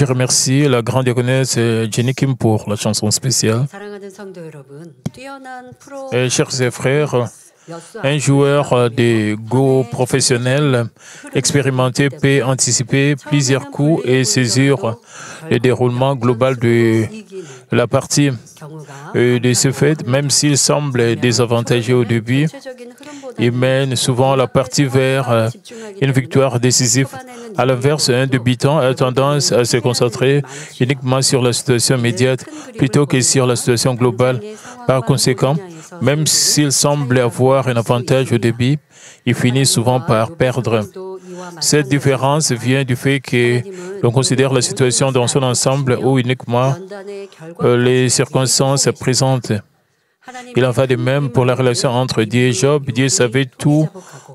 Je remercie la grande diaconesse Jenny Kim pour la chanson spéciale. Chers et frères, un joueur de Go professionnel expérimenté peut anticiper plusieurs coups et saisir le déroulement global de la partie. De ce fait, même s'il semble désavantagé au début, il mène souvent la partie vers une victoire décisive. À l'inverse, un débutant a tendance à se concentrer uniquement sur la situation immédiate plutôt que sur la situation globale. Par conséquent, même s'il semble avoir un avantage au début, il finit souvent par perdre. Cette différence vient du fait que l'on considère la situation dans son ensemble ou uniquement les circonstances présentes. Il en va de même pour la relation entre Dieu et Job. Dieu savait tout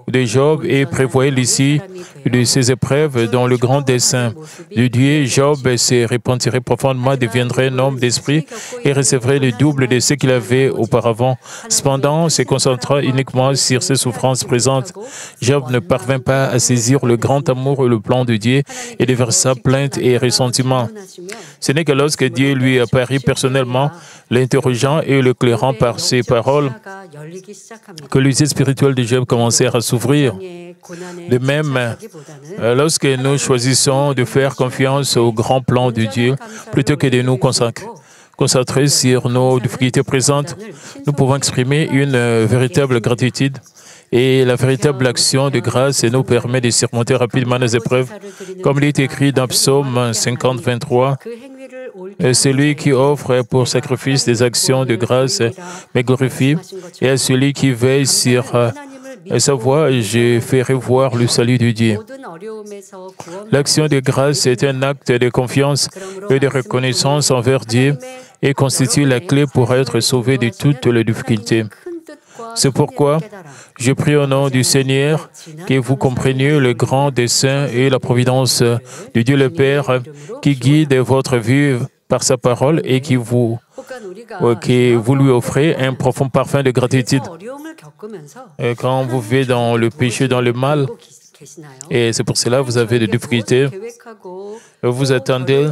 de Job et prévoyait l'issue de ses épreuves dans le grand dessein de Dieu. Job se repentirait profondément, deviendrait un homme d'esprit et recevrait le double de ce qu'il avait auparavant. Cependant, se concentrant uniquement sur ses souffrances présentes, Job ne parvint pas à saisir le grand amour et le plan de Dieu et déversa plainte et ressentiment. Ce n'est que lorsque Dieu lui apparut personnellement, l'interrogeant et le clairant par ses paroles, que les yeux spirituels de Job commencèrent à s'ouvrir. De même, lorsque nous choisissons de faire confiance au grand plan de Dieu, plutôt que de nous concentrer sur nos difficultés présentes, nous pouvons exprimer une véritable gratitude. Et la véritable action de grâce nous permet de surmonter rapidement nos épreuves. Comme il est écrit dans Psaume 50, 23, celui qui offre pour sacrifice des actions de grâce me glorifie, et à celui qui veille sur sa voie, je ferai voir le salut de Dieu. L'action de grâce est un acte de confiance et de reconnaissance envers Dieu et constitue la clé pour être sauvé de toutes les difficultés. C'est pourquoi je prie au nom du Seigneur que vous compreniez le grand dessein et la providence de Dieu le Père qui guide votre vie par sa parole et que vous lui offrez un profond parfum de gratitude. Et quand vous vivez dans le péché, dans le mal, et c'est pour cela que vous avez des difficultés, vous attendez,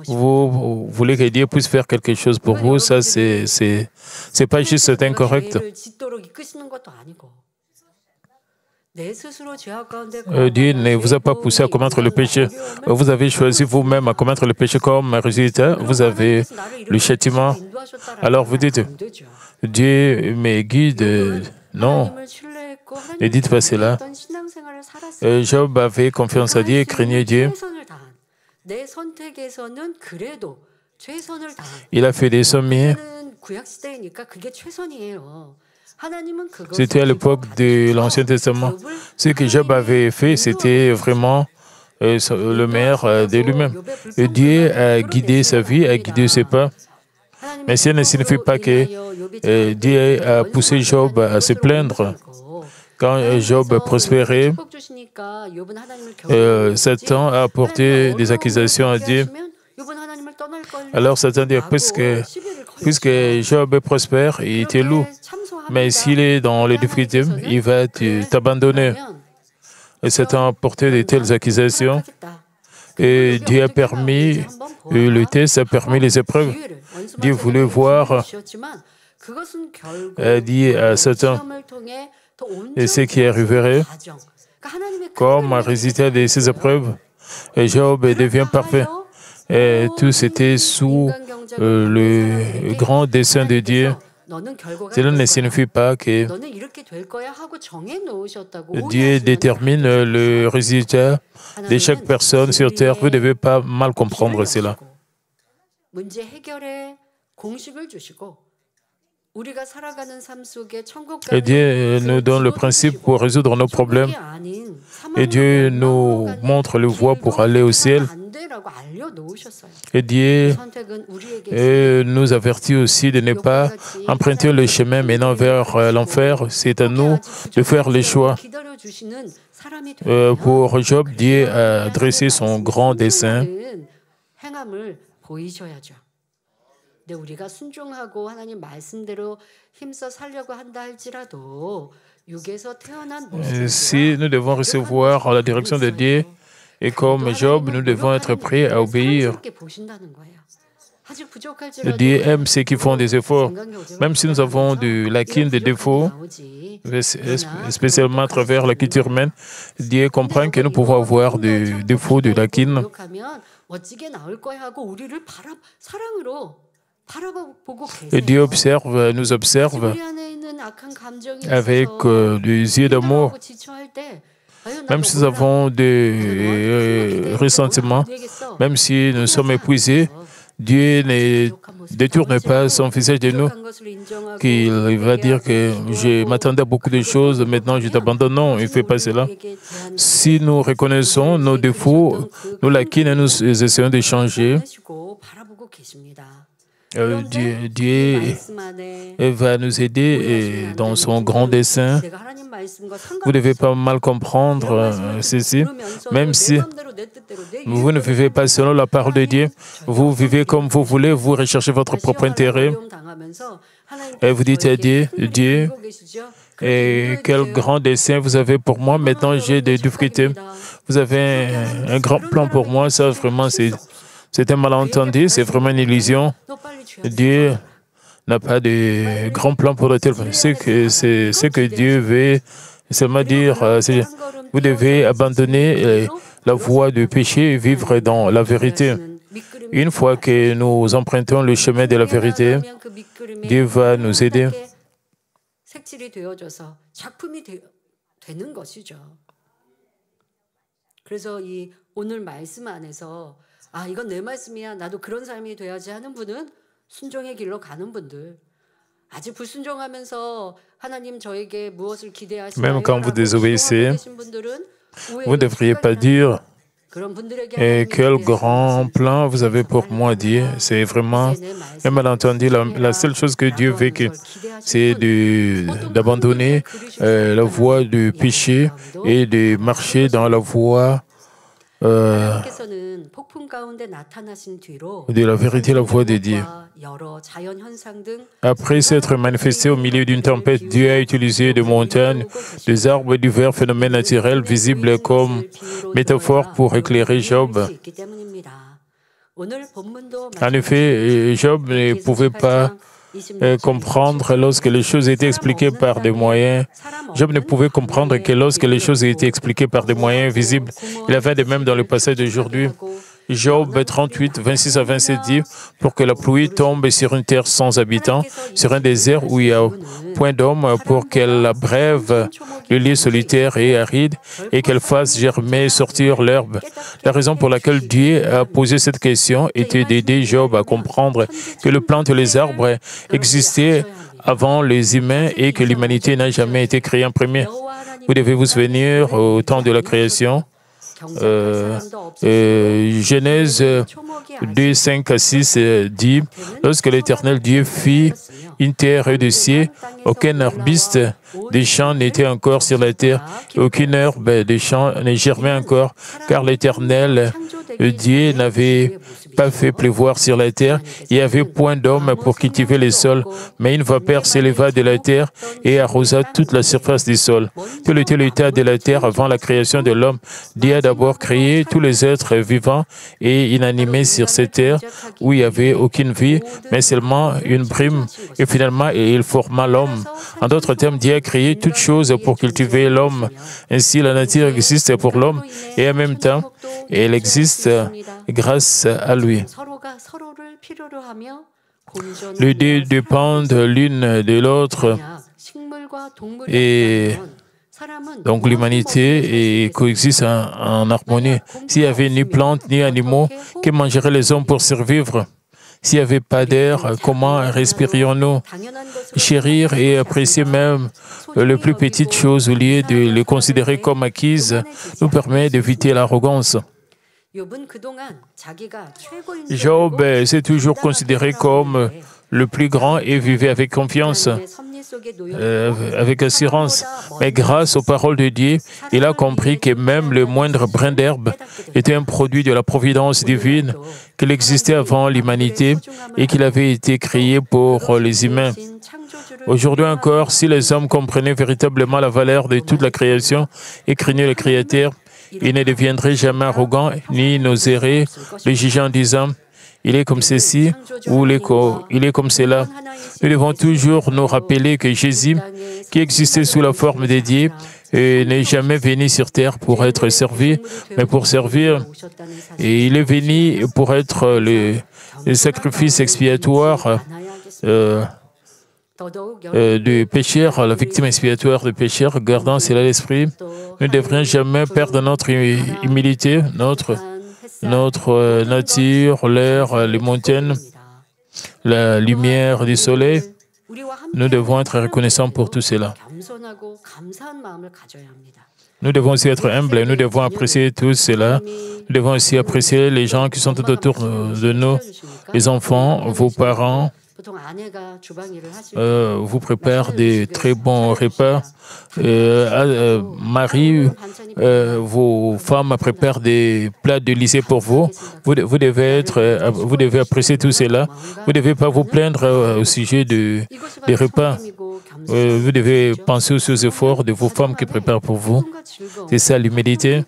vous voulez que Dieu puisse faire quelque chose pour vous, ça c'est pas juste, c'est incorrect. Dieu ne vous a pas poussé à commettre le péché. Vous avez choisi vous-même à commettre le péché comme résultat. Vous avez le châtiment. Alors vous dites, Dieu me guide. Non, ne dites pas cela. Job avait confiance à Dieu et craignait Dieu. Il a fait des sommets. C'était à l'époque de l'Ancien Testament. Ce que Job avait fait, c'était vraiment le meilleur de lui-même. Et Dieu a guidé sa vie, a guidé ses pas. Mais cela ne signifie pas que Dieu a poussé Job à se plaindre. Quand Job prospérait, Satan a apporté des accusations à Dieu. Alors Satan dit, puisque Job est prospère, il te loue. Mais s'il est dans les difficultés, il va t'abandonner. Et Satan a apporté de telles accusations. Et Dieu a permis le test, a permis les épreuves. Dieu voulait voir, dit à Satan, et ce qui arriverait, comme résultat de ces épreuves, Job devient parfait. Et tout c'était sous le grand dessein de Dieu. Cela ne signifie pas que Dieu détermine le résultat de chaque personne sur terre. Vous ne devez pas mal comprendre cela. Et Dieu nous donne le principe pour résoudre nos problèmes. Et Dieu nous montre le voie pour aller au ciel. Et Dieu nous avertit aussi de ne pas emprunter le chemin menant vers l'enfer. C'est à nous de faire les choix. Pour Job, Dieu a dressé son grand dessein. 우리가 순종하고 하나님 말씀대로 힘써 살려고 한다 할지라도 Si nous devons recevoir la direction de Dieu, et comme Job, nous devons être prêts à obéir. Dieu aime ceux qui font des efforts. Même si nous avons de lacunes, des défauts, spécialement à travers la culture humaine, Dieu comprend que nous pouvons avoir des défauts, des lacunes. Et Dieu nous observe avec des yeux d'amour. Même si nous avons des ressentiments, même si nous sommes épuisés, Dieu ne détourne pas son visage de nous, qu'il va dire que je m'attendais à beaucoup de choses, maintenant je t'abandonne. Non, il ne fait pas cela. Si nous reconnaissons nos défauts, nos lacunes, nous essayons de changer, Dieu va nous aider dans son grand dessein. Vous ne devez pas mal comprendre ceci, même si vous ne vivez pas selon la parole de Dieu, vous vivez comme vous voulez, vous recherchez votre propre intérêt, et vous dites à Dieu, Dieu, et quel grand dessein vous avez pour moi, maintenant j'ai des difficultés, vous avez un grand plan pour moi, ça vraiment c'est un malentendu, c'est vraiment une illusion. Dieu n'a pas de grand plan pour le tel. C'est ce que Dieu veut seulement dire, vous devez abandonner la voie du péché et vivre dans la vérité. Une fois que nous empruntons le chemin de la vérité, Dieu va nous aider. Même quand vous désobéissez, vous ne devriez pas dire quel grand plan vous avez pour moi, Dieu. C'est vraiment un malentendu. La seule chose que Dieu veut, c'est d'abandonner la voie du péché et de marcher dans la voie de la vérité, la voie de Dieu. Après s'être manifesté au milieu d'une tempête, Dieu a utilisé des montagnes, des arbres et divers phénomènes naturels visibles comme métaphore pour éclairer Job. En effet, Job ne pouvait pas comprendre lorsque les choses étaient expliquées par des moyens. Job ne pouvait comprendre que lorsque les choses étaient expliquées par des moyens visibles. Il avait de même dans le passé d'aujourd'hui. Job 38, 26 à 27 dit « Pour que la pluie tombe sur une terre sans habitants, sur un désert où il n'y a point d'homme, pour qu'elle brève le lieu solitaire et aride, et qu'elle fasse germer et sortir l'herbe. » La raison pour laquelle Dieu a posé cette question était d'aider Job à comprendre que les plantes et les arbres existaient avant les humains et que l'humanité n'a jamais été créée en premier. Vous devez vous souvenir au temps de la création. Genèse 2, 5 à 6 dit « Lorsque l'Éternel Dieu fit une terre et des cieux, aucun arbuste des champs n'était encore sur la terre, et aucune herbe des champs ne germait encore, car l'Éternel Dieu n'avait pas fait pleuvoir sur la terre, il n'y avait point d'homme pour cultiver les sols, mais une vapeur s'éleva de la terre et arrosa toute la surface du sol. Tel était l'état de la terre avant la création de l'homme. Dieu a d'abord créé tous les êtres vivants et inanimés sur cette terre où il n'y avait aucune vie, mais seulement une brume, et finalement il forma l'homme. En d'autres termes, Dieu a créé toutes choses pour cultiver l'homme. Ainsi, la nature existe pour l'homme et en même temps, elle existe grâce à lui. Les deux dépendent l'une de l'autre et donc l'humanité coexiste en harmonie. S'il n'y avait ni plantes ni animaux, que mangeraient les hommes pour survivre? S'il n'y avait pas d'air, comment respirions-nous? Chérir et apprécier même les plus petites choses au lieu de les considérer comme acquises nous permet d'éviter l'arrogance. Job s'est toujours considéré comme le plus grand et vivait avec confiance, avec assurance. Mais grâce aux paroles de Dieu, il a compris que même le moindre brin d'herbe était un produit de la providence divine, qu'il existait avant l'humanité et qu'il avait été créé pour les humains. Aujourd'hui encore, si les hommes comprenaient véritablement la valeur de toute la création et craignaient le Créateur, ils ne deviendraient jamais arrogants ni n'oseraient le juger en disant « il est comme ceci » ou « il est comme cela ». Nous devons toujours nous rappeler que Jésus, qui existait sous la forme de Dieu, n'est jamais venu sur terre pour être servi, mais pour servir. Et il est venu pour être le sacrifice expiatoire du pécheur, la victime expiatoire du pécheur. Gardant cela à l'esprit, nous ne devrions jamais perdre notre humilité, notre nature, l'air, les montagnes, la lumière du soleil. Nous devons être reconnaissants pour tout cela. Nous devons aussi être humbles, nous devons apprécier tout cela. Nous devons aussi apprécier les gens qui sont tout autour de nous, les enfants, vos parents. Vous préparez des très bons repas. Marie, vos femmes préparent des plats délicieusés pour vous. Vous devez apprécier tout cela. Vous ne devez pas vous plaindre au sujet des repas. Vous devez penser aussi aux efforts de vos femmes qui préparent pour vous. C'est ça l'humilité.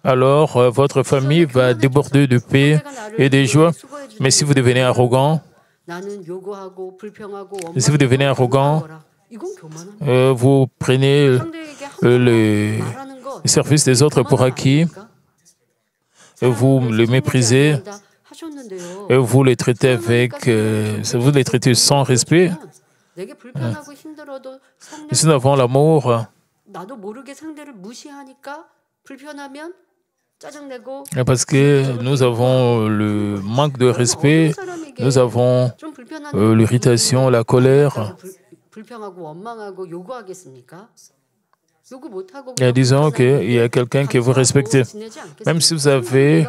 Alors, votre famille va déborder de paix et de joie. Mais si vous devenez arrogant, vous prenez le service des autres pour acquis, vous le méprisez, vous les traitez vous les traitez sans respect. Si nous avons l'amour, parce que nous avons le manque de respect, nous avons l'irritation, la colère. Et disons qu'il y a quelqu'un que vous respectez. Même si vous avez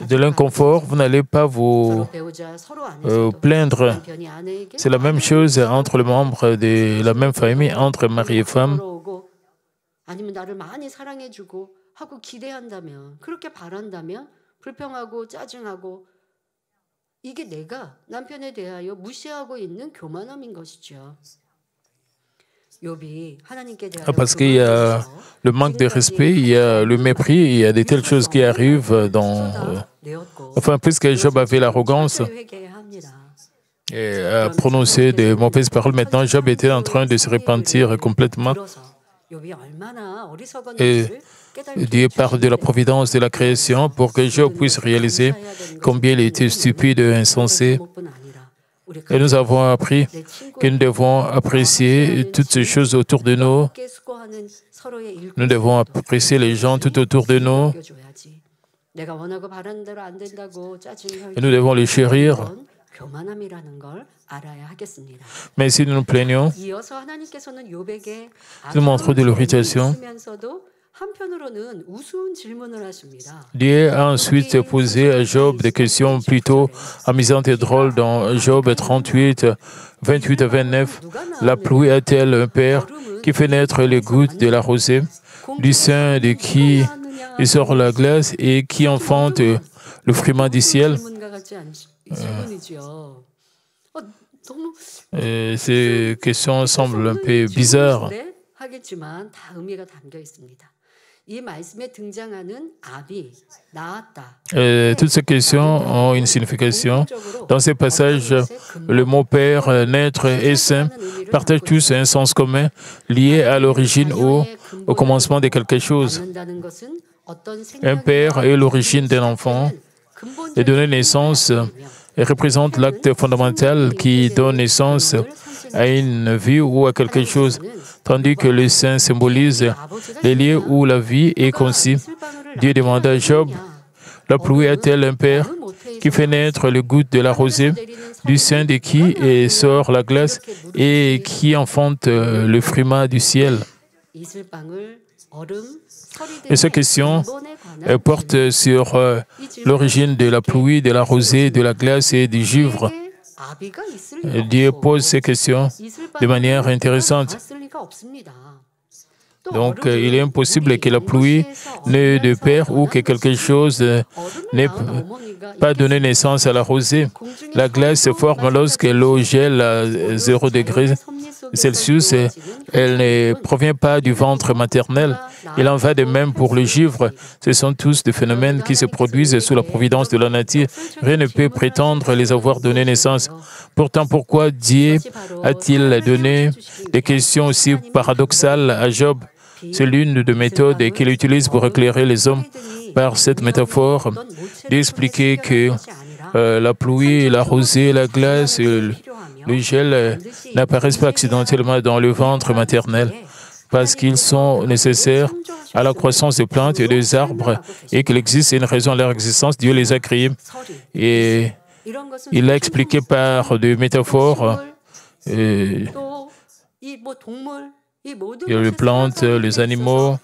de l'inconfort, vous n'allez pas vous plaindre. C'est la même chose entre les membres de la même famille, entre mari et femme. 아니면 나를 많이 사랑해주고 하고 기대한다면, 그렇게 바란다면 불평하고 짜증하고 이게 내가 남편에 대하여 무시하고 있는 교만함인 것이죠. Parce qu'il y a le manque de respect, il y a le mépris, il y a de telles choses qui arrivent dans... Enfin, puisque Job avait l'arrogance et a prononcé de mauvaises paroles, maintenant Job était en train de se repentir complètement. Et Dieu parle de la providence de la création pour que Job puisse réaliser combien il était stupide et insensé. Et nous avons appris que nous devons apprécier toutes ces choses autour de nous. Nous devons apprécier les gens tout autour de nous. Et nous devons les chérir. Mais si nous nous plaignons, nous montrons de l'irritation. Dieu a ensuite posé à Job des questions plutôt amusantes et drôles dans Job 38, 28 à 29. La pluie a-t-elle un père qui fait naître les gouttes de la rosée, du sein de qui il sort la glace et qui enfante le frument du ciel? Ces questions semblent un peu bizarres. Toutes ces questions ont une signification. Dans ces passages, le mot père, naître et saint partagent tous un sens commun lié à l'origine ou au commencement de quelque chose. Un père est l'origine d'un enfant et donner naissance représente l'acte fondamental qui donne naissance à une vie ou à quelque chose, tandis que le saint symbolise les lieux où la vie est conçue. Dieu demanda à Job, la pluie a-t-elle un père qui fait naître les gouttes de la rosée, du sein de qui sort la glace et qui enfante le frument du ciel? Et cette question porte sur l'origine de la pluie, de la rosée, de la glace et du givre. Dieu pose ces questions de manière intéressante. Donc, il est impossible que la pluie n'ait de père ou que quelque chose n'ait pas donné naissance à la rosée. La glace se forme lorsque l'eau gèle à 0 degré Celsius. Elle ne provient pas du ventre maternel. Il en va de même pour le givre. Ce sont tous des phénomènes qui se produisent sous la providence de la nature. Rien ne peut prétendre les avoir donné naissance. Pourtant, pourquoi Dieu a-t-il donné des questions aussi paradoxales à Job? C'est l'une des méthodes qu'il utilise pour éclairer les hommes par cette métaphore, d'expliquer que la pluie, la rosée, la glace, le gel n'apparaissent pas accidentellement dans le ventre maternel, parce qu'ils sont nécessaires à la croissance des plantes et des arbres et qu'il existe une raison à leur existence. Dieu les a créés. Et il l'a expliqué par des métaphores. Les plantes, les animaux,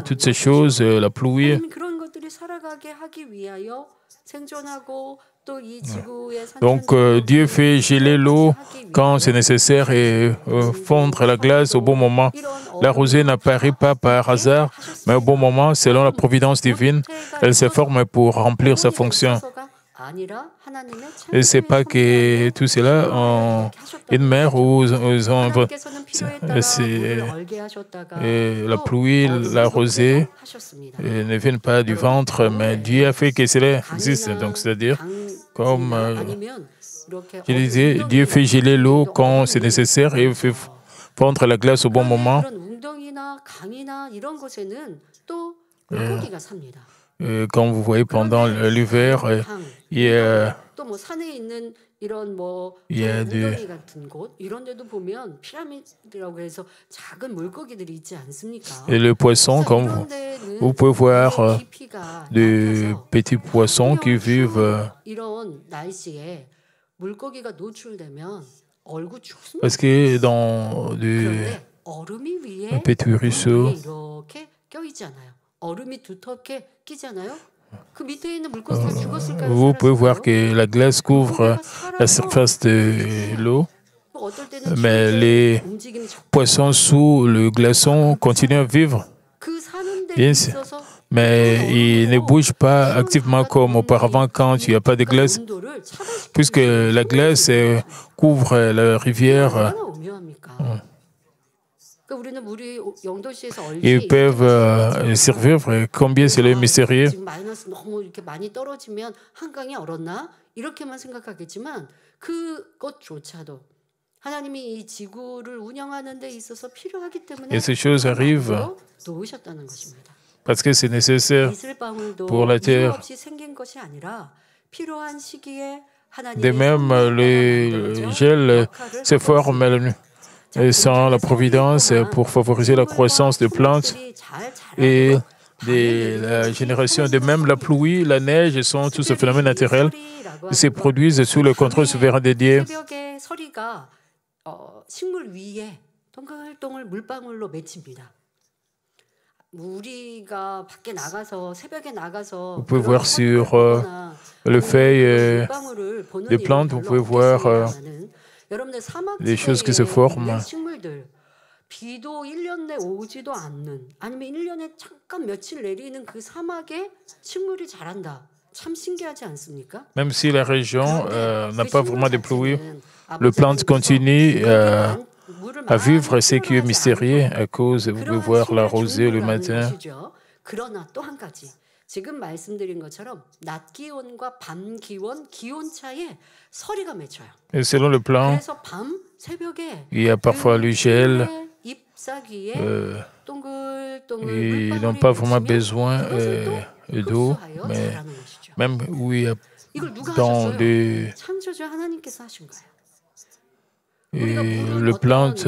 toutes ces choses, la pluie. Donc, Dieu fait geler l'eau quand c'est nécessaire et fondre la glace au bon moment. La rosée n'apparaît pas par hasard, mais au bon moment, selon la providence divine, elle se forme pour remplir sa fonction. Et ce n'est pas que tout cela en une mer où la pluie, la rosée ne viennent pas du ventre, mais Dieu a fait que cela existe. Donc, c'est-à-dire, comme je disais, Dieu fait geler l'eau quand c'est nécessaire et fait fondre la glace au bon moment. Quand vous voyez pendant l'hiver, il y a et le poisson, comme vous pouvez voir des petits poissons qui vivent parce que dans des petits ruisseaux, vous pouvez voir que la glace couvre la surface de l'eau, mais les poissons sous le glaçon continuent à vivre. Bien sûr. Mais ils ne bougent pas activement comme auparavant quand il n'y a pas de glace, puisque la glace couvre la rivière. Ils peuvent survivre. Combien c'est le mystérieux? Et ces choses arrivent parce que c'est nécessaire pour la terre. De même, le gel se forme sans la providence pour favoriser la croissance des plantes et de la génération. De même, la pluie, la neige sont tous ces phénomènes naturels qui se produisent sous le contrôle souverain de Dieu. Vous pouvez voir sur les feuilles des plantes, vous pouvez voir des choses qui se forment. Même si la région n'a pas vraiment de pluie, les plantes continuent à vivre ce qui est mystérieux à cause, vous pouvez voir la rosée le matin. Et selon le plan, il y a parfois le gel. Ils n'ont pas vraiment besoin d'eau, mais même où il y a dans des les plantes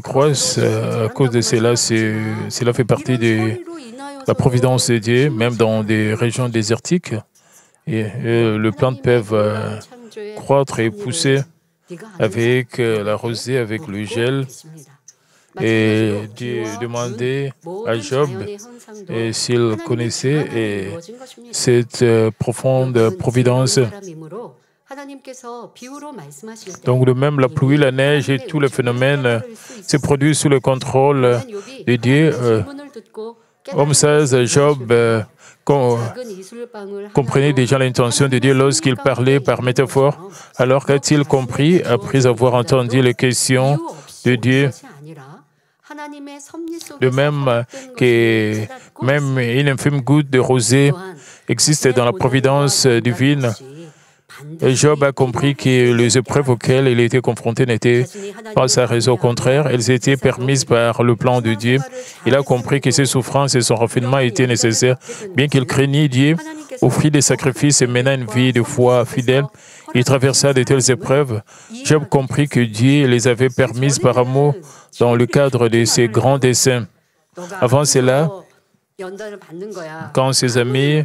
croissent à cause de cela. Cela fait partie de la providence de Dieu, même dans des régions désertiques. Et les plantes peuvent croître et pousser avec la rosée, avec le gel. Et Dieu demandait à Job s'il connaissait cette profonde providence. Donc de même, la pluie, la neige et tous les phénomènes se produisent sous le contrôle de Dieu. Homme sage, Job comprenait déjà l'intention de Dieu lorsqu'il parlait par métaphore. Alors qu'a-t-il compris après avoir entendu les questions de Dieu? De même que même une infime goutte de rosée existe dans la providence divine, Job a compris que les épreuves auxquelles il était confronté n'étaient pas sa raison. Au contraire, elles étaient permises par le plan de Dieu. Il a compris que ses souffrances et son raffinement étaient nécessaires. Bien qu'il craignît Dieu, offrit des sacrifices et mena une vie de foi fidèle, il traversa de telles épreuves. Job comprit que Dieu les avait permises par amour dans le cadre de ses grands desseins. Avant cela, quand ses amis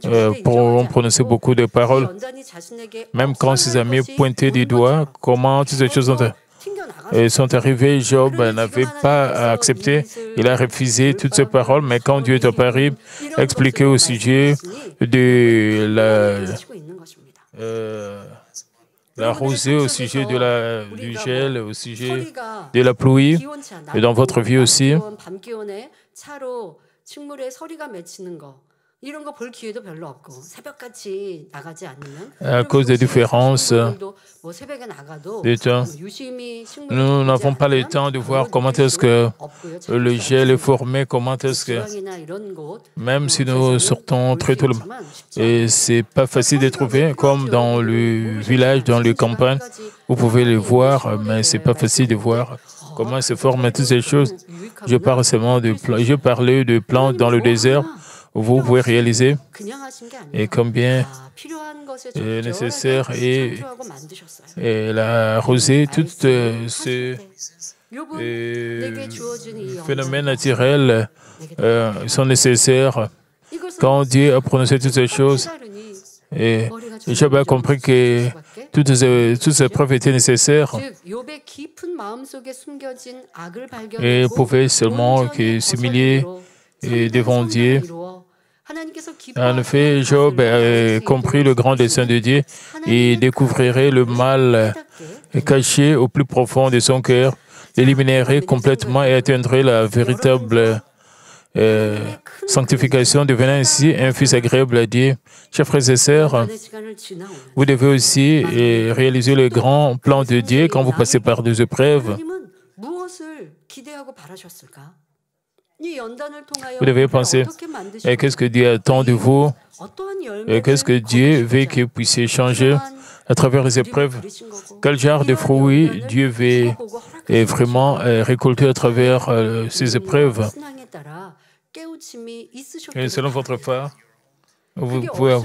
ont prononcé beaucoup de paroles, même quand ses amis pointaient du doigt comment toutes ces choses sont arrivées, Job n'avait pas accepté. Il a refusé toutes ces paroles, mais quand Dieu est apparu, a expliqué au sujet de la rosée, au sujet du gel, au sujet de la pluie, et dans votre vie aussi. À cause des différences de temps, nous n'avons pas le temps de voir comment est-ce que le gel est formé, comment est-ce que, même si nous sortons très tôt, et c'est pas facile de trouver, comme dans le village, dans les campagnes, vous pouvez le voir, mais c'est pas facile de voir comment se forment toutes ces choses. Je parle seulement je parlais de plantes dans le désert. Vous pouvez réaliser et combien est nécessaire et la rosée, tous ces phénomènes naturels sont nécessaires. Quand Dieu a prononcé toutes ces choses, et Job a compris que toutes ces preuves étaient nécessaires et pouvait seulement s'humilier devant Dieu. En effet, Job a compris le grand dessein de Dieu et découvrirait le mal caché au plus profond de son cœur, l'éliminerait complètement et atteindrait la véritable sanctification, devenant ainsi un fils agréable à Dieu. Chers frères et sœurs, vous devez aussi réaliser le grand plan de Dieu quand vous passez par des épreuves. Vous devez penser, qu'est-ce que Dieu attend de vous? Qu'est-ce que Dieu veut que vous puissiez changer à travers les épreuves? Quel genre de fruits Dieu veut vraiment récolter à travers ces épreuves? Et selon votre foi, vous pouvez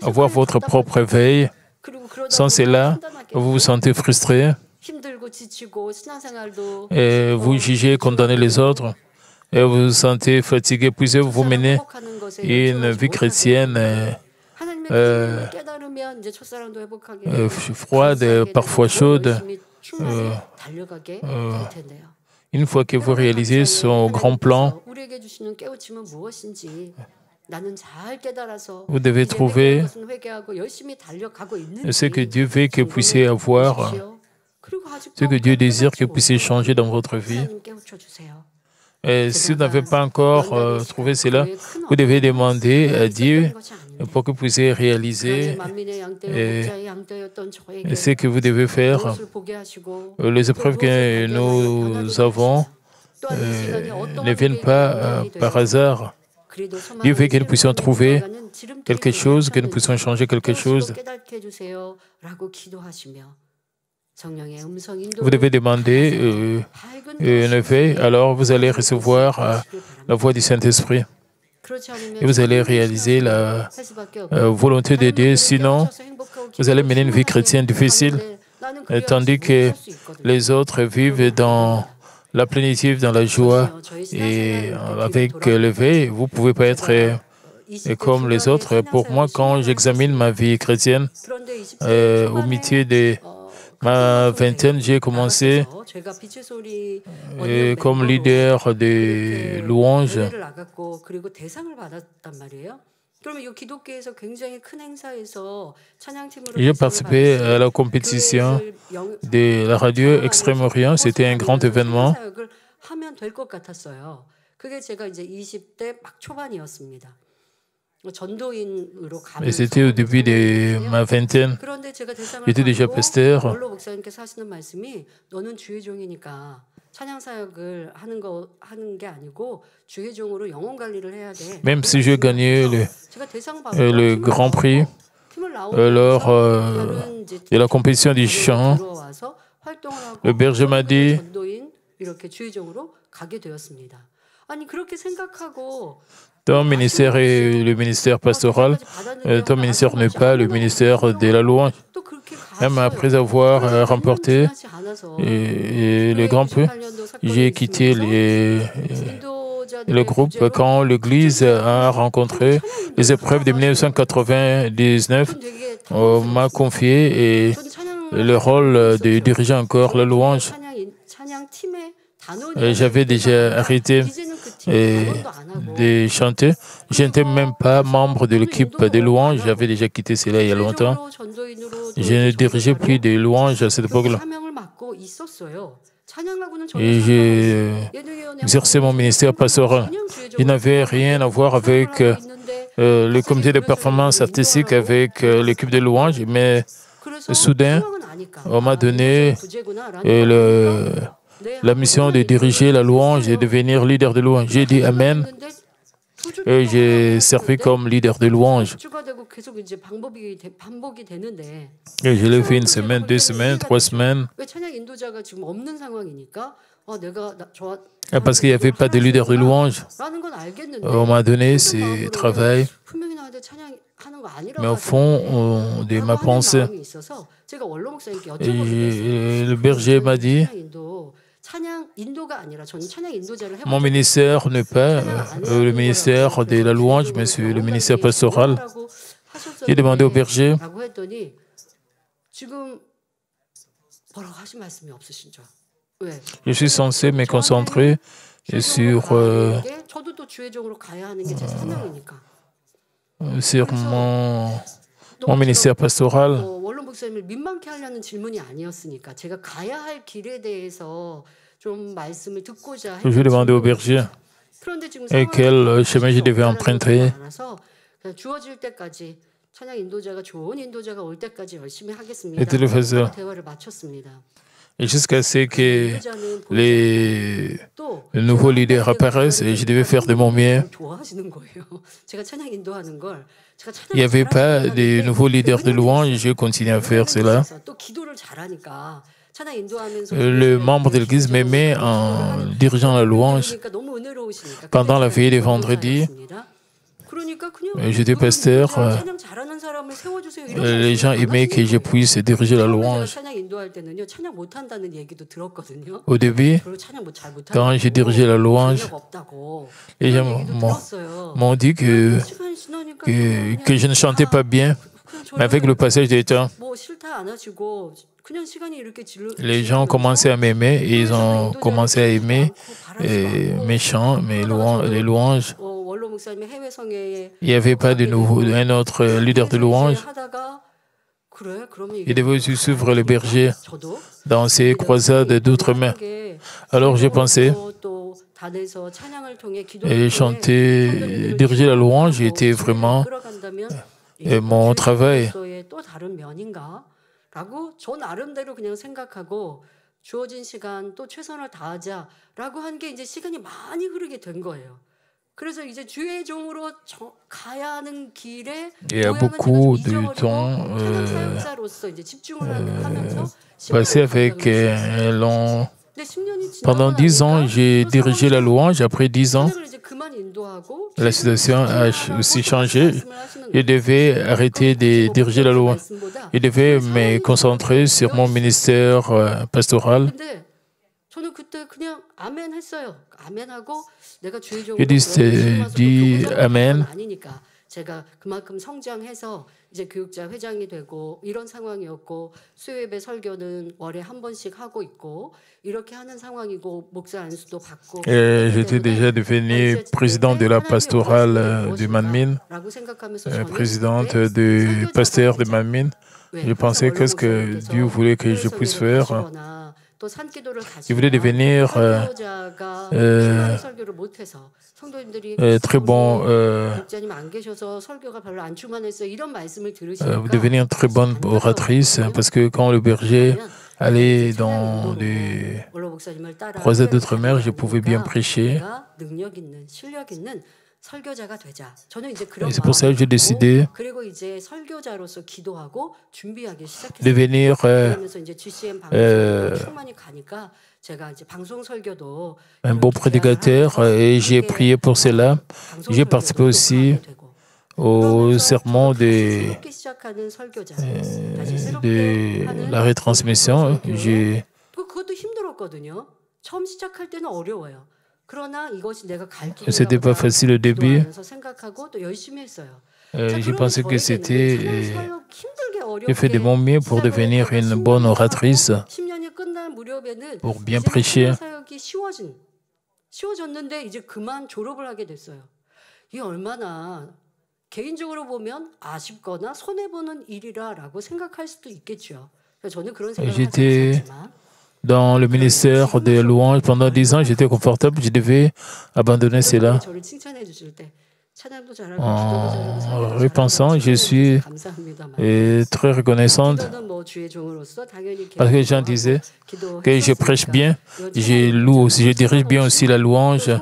avoir votre propre éveil. Sans cela, vous vous sentez frustré et vous jugez, condamnez les autres. Et vous vous sentez fatigué, puis vous vous menez une vie chrétienne froide, parfois chaude. Une fois que vous réalisez son grand plan, vous devez trouver ce que Dieu veut que vous puissiez avoir, ce que Dieu désire que vous puissiez changer dans votre vie. Et si vous n'avez pas encore trouvé cela, vous devez demander à Dieu pour que vous puissiez réaliser ce que vous devez faire. Les épreuves que nous avons ne viennent pas par hasard. Dieu veut que nous puissions trouver quelque chose, que nous puissions changer quelque chose. Vous devez demander un éveil, alors vous allez recevoir la voix du Saint-Esprit. Et vous allez réaliser la volonté de Dieu. Sinon, vous allez mener une vie chrétienne difficile, tandis que les autres vivent dans la plénitude, dans la joie. Et avec l'éveil, vous ne pouvez pas être comme les autres. Pour moi, quand j'examine ma vie chrétienne, au milieu de ma vingtaine, j'ai commencé comme leader de louanges. J'ai participé à la compétition de la radio Extrême-Orient. C'était un grand événement. Et c'était au début de ma vingtaine. J'étais déjà pasteur. Même si j'ai gagné le Grand Prix lors de la compétition du chant, le berger m'a dit ton ministère est le ministère pastoral, ton ministère n'est pas le ministère de la louange. Même après avoir remporté le Grand Prix, j'ai quitté le groupe quand l'Église a rencontré les épreuves de 1999. On m'a confié et le rôle de diriger encore la louange. J'avais déjà arrêté de chanter. Je n'étais même pas membre de l'équipe de louange. J'avais déjà quitté cela il y a longtemps. Je ne dirigeais plus de louange à cette époque-là. Et j'ai exercé mon ministère pastoral. Il n'avait rien à voir avec le comité de performance artistique, avec l'équipe de louange, mais soudain, on m'a donné la mission de diriger la louange et devenir leader de louange. J'ai dit Amen et j'ai servi comme leader de louange. Et je l'ai fait 1 semaine, 2 semaines, 3 semaines. Parce qu'il n'y avait pas de leader de louange. On m'a donné ce travail. Mais au fond de ma pensée, le berger m'a dit mon ministère n'est pas le ministère de la louange, mais c'est le ministère pastoral. J'ai demandé au berger je suis censé me concentrer sur mon ministère pastoral. Je demandais au berger quel chemin je devais emprunter. Et de le faire. Et jusqu'à ce que les nouveaux leaders apparaissent, et je devais faire de mon mieux. Il n'y avait pas de nouveaux leaders de louange, je continue à faire cela. Le membre de l'Église m'aimait en dirigeant la louange. Pendant la veillée de vendredi, j'étais pasteur. Les gens aimaient que je puisse diriger la louange. Au début, quand j'ai dirigé la louange, les gens m'ont dit que je ne chantais pas bien. Mais avec le passage des temps, les gens ont commencé à m'aimer et ils ont commencé à aimer mes chants, les louanges. Il n'y avait pas un autre leader de louange. Il devait aussi suivre le berger dans ses croisades d'outre-mer. Alors j'ai pensé, et chanter, diriger la louange était vraiment mon travail. Il y a beaucoup de temps passé avec pendant 10 ans, j'ai dirigé la louange. Après 10 ans, la situation a aussi changé. Je devais arrêter de diriger la louange. Je devais me concentrer sur mon ministère pastoral. J'ai dit Amen 제가 그만큼 성장해서 이제 교육자 회장이 되고 이런 상황이었고 수요예배 설교는 월에 한 번씩 하고 있고 이렇게 하는 상황이고 목사 안수도 받고 j'étais déjà devenu président de la pastorale du Manmin, présidente du pasteur de Manmin. Je pensais qu'est-ce que Dieu voulait que je puisse faire. Je voulais devenir très bon, devenir très bonne oratrice, parce que quand le berger allait dans des croisades d'outre-mer, je pouvais bien prêcher. Et c'est pour ça que j'ai décidé de devenir un bon prédicateur et j'ai prié pour cela. J'ai participé aussi au sermon de la retransmission. C'était pas facile au début. J'ai pensé que c'était... J'ai fait de mon mieux pour devenir une bonne oratrice, pour bien prêcher. J'étais dans le ministère des louanges pendant 10 ans, j'étais confortable, je devais abandonner cela. En repensant, je suis très reconnaissante parce que les gens disaient que je prêche bien, je loue aussi, je dirige bien aussi la louange. Et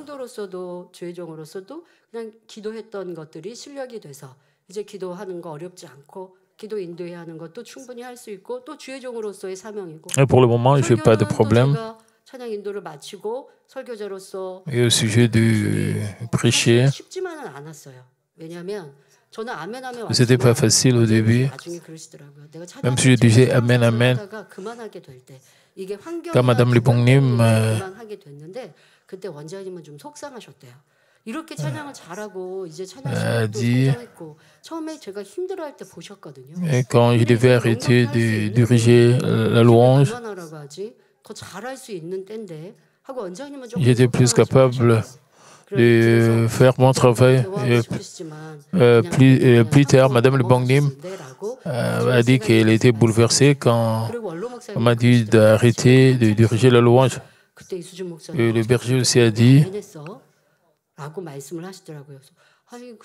pour le moment, je n'ai pas de problème. Et au sujet du prêcher, ce n'était pas facile au début. Même si je disais Amen, Amen. Quand Madame Libongnim a dit, et quand je devais arrêter de diriger la louange, j'étais plus capable de faire mon travail. Plus tard, Madame Libongnim a dit qu'elle était bouleversée quand on m'a dit d'arrêter de diriger la louange. Et le berger aussi a dit,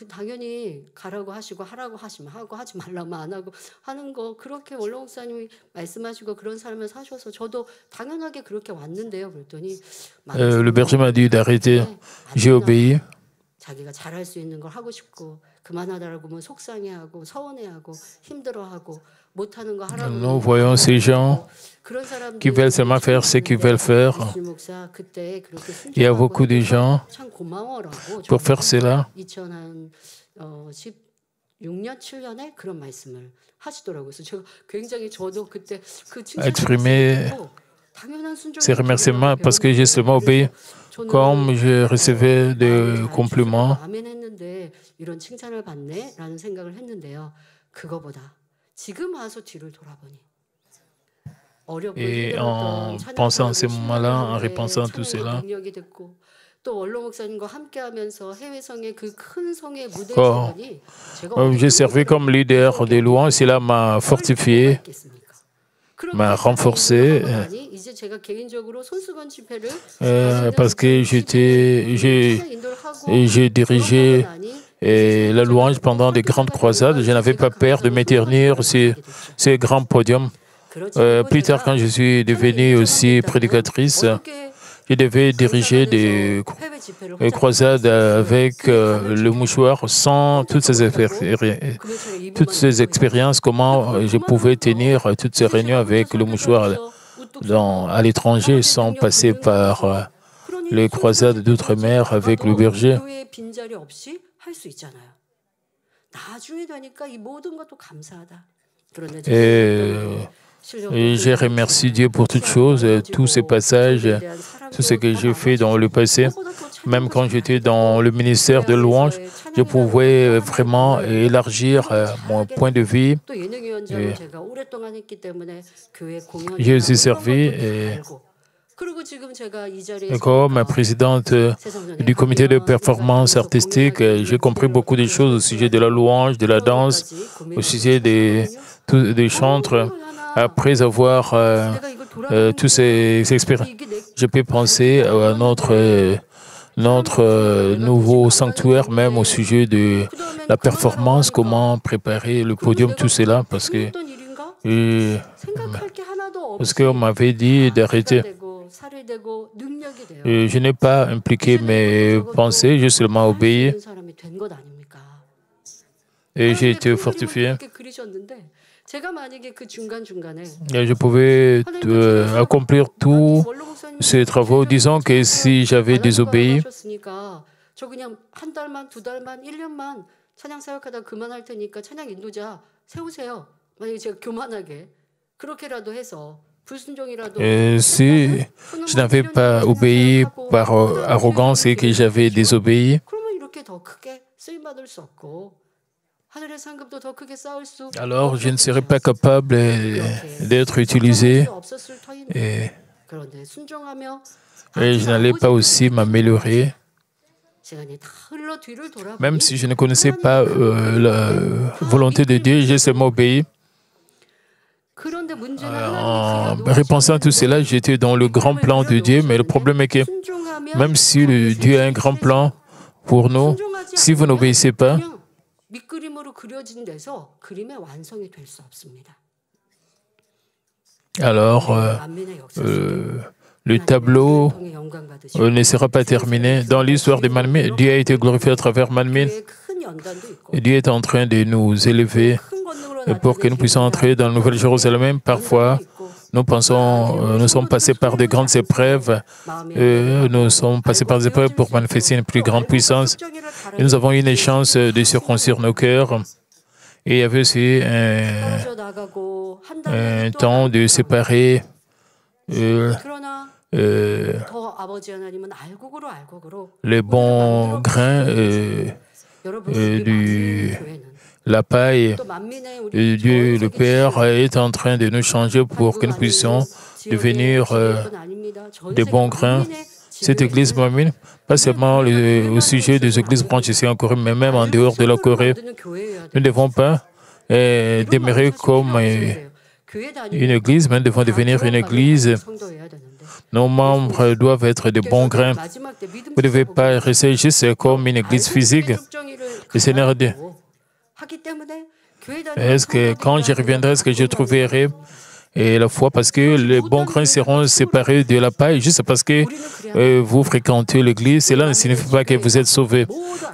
당연히 가라고 하시고 하라고 하시면 하고 하지 말라면 안 하고 하는 거 그렇게 원로 목사님이 말씀하시고 그런 삶을 사셔서 저도 당연하게 그렇게 왔는데요. 그랬더니 le berger m'a dit d'arrêter. J'ai obéi. 자기가 잘할 수 있는 걸 하고 싶고 그만하다라고 하면 속상해하고 서운해하고 힘들어하고 못하는 거 하라고. Nous voyons ces gens qui veulent seulement faire ce qu'ils veulent faire. Il y a beaucoup de gens pour faire cela. Exprimer ces remerciements parce que j'ai seulement obéi comme je recevais des compliments. Et en pensant à ce moment-là, en repensant à tout cela, quand j'ai servi comme leader des louanges, cela m'a fortifié, m'a renforcé, parce que j'ai dirigé la louange pendant des grandes croisades. Je n'avais pas peur de me tenir sur ces grands podiums. Plus tard, quand je suis devenue aussi prédicatrice, je devais diriger des croisades avec le mouchoir sans toutes ces expériences, comment je pouvais tenir toutes ces réunions avec le mouchoir à l'étranger sans passer par les croisades d'outre-mer avec le berger. Et j'ai remercié Dieu pour toutes choses, tous ces passages, tout ce que j'ai fait dans le passé. Même quand j'étais dans le ministère de louange, je pouvais vraiment élargir mon point de vue. J'ai aussi servi comme présidente du comité de performance artistique. J'ai compris beaucoup de choses au sujet de la louange, de la danse, au sujet des chantres. Après avoir tous ces expériences, je peux penser à notre nouveau sanctuaire, même au sujet de la performance, comment préparer le podium, tout cela, parce qu'on m'avait dit d'arrêter. Je n'ai pas impliqué mes pensées, j'ai seulement obéi et j'ai été fortifié. Et je pouvais accomplir tous ces travaux. Disons que si j'avais désobéi, et si je n'avais pas obéi par arrogance et que j'avais désobéi, alors je ne serais pas capable d'être utilisé et je n'allais pas aussi m'améliorer. Même si je ne connaissais pas la volonté de Dieu, j'ai seulement obéi. En repensant à tout cela, j'étais dans le grand plan de Dieu, mais le problème est que même si Dieu a un grand plan pour nous, si vous n'obéissez pas, alors le tableau ne sera pas terminé. Dans l'histoire de Manmin, Dieu a été glorifié à travers Manmin. Dieu est en train de nous élever pour que nous puissions entrer dans la Nouvelle Jérusalem. Parfois, nous sommes passés par de grandes épreuves. Nous sommes passés par des épreuves pour manifester une plus grande puissance. Et nous avons eu une chance de circoncire nos cœurs. Et il y avait aussi un temps de séparer les bons grains la paille. Dieu, le Père, est en train de nous changer pour que nous puissions devenir des bons grains. Cette église Manmin, pas seulement au sujet des églises branches ici en Corée, mais même en dehors de la Corée, nous ne devons pas demeurer comme une église, mais nous devons devenir une église. Nos membres doivent être de bons grains. Vous ne devez pas rester juste comme une église physique. Le Seigneur dit, est-ce que quand je reviendrai, est-ce que je trouverai la foi, parce que les bons grains seront séparés de la paille, juste parce que vous fréquentez l'église, cela ne signifie pas que vous êtes sauvés.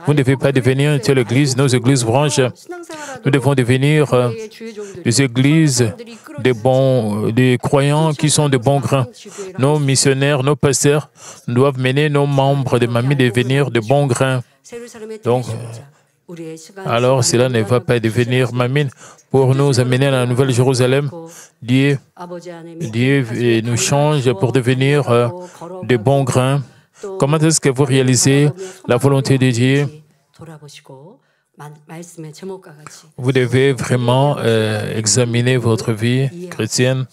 Vous ne devez pas devenir une telle église, nos églises branches. Nous devons devenir des églises des croyants qui sont de bons grains. Nos missionnaires, nos pasteurs doivent mener nos membres de Manmin à devenir de bons grains. Donc, alors cela ne va pas devenir Manmin. Pour nous amener à la Nouvelle Jérusalem, Dieu nous change pour devenir de bons grains. Comment est-ce que vous réalisez la volonté de Dieu? Vous devez vraiment examiner votre vie chrétienne.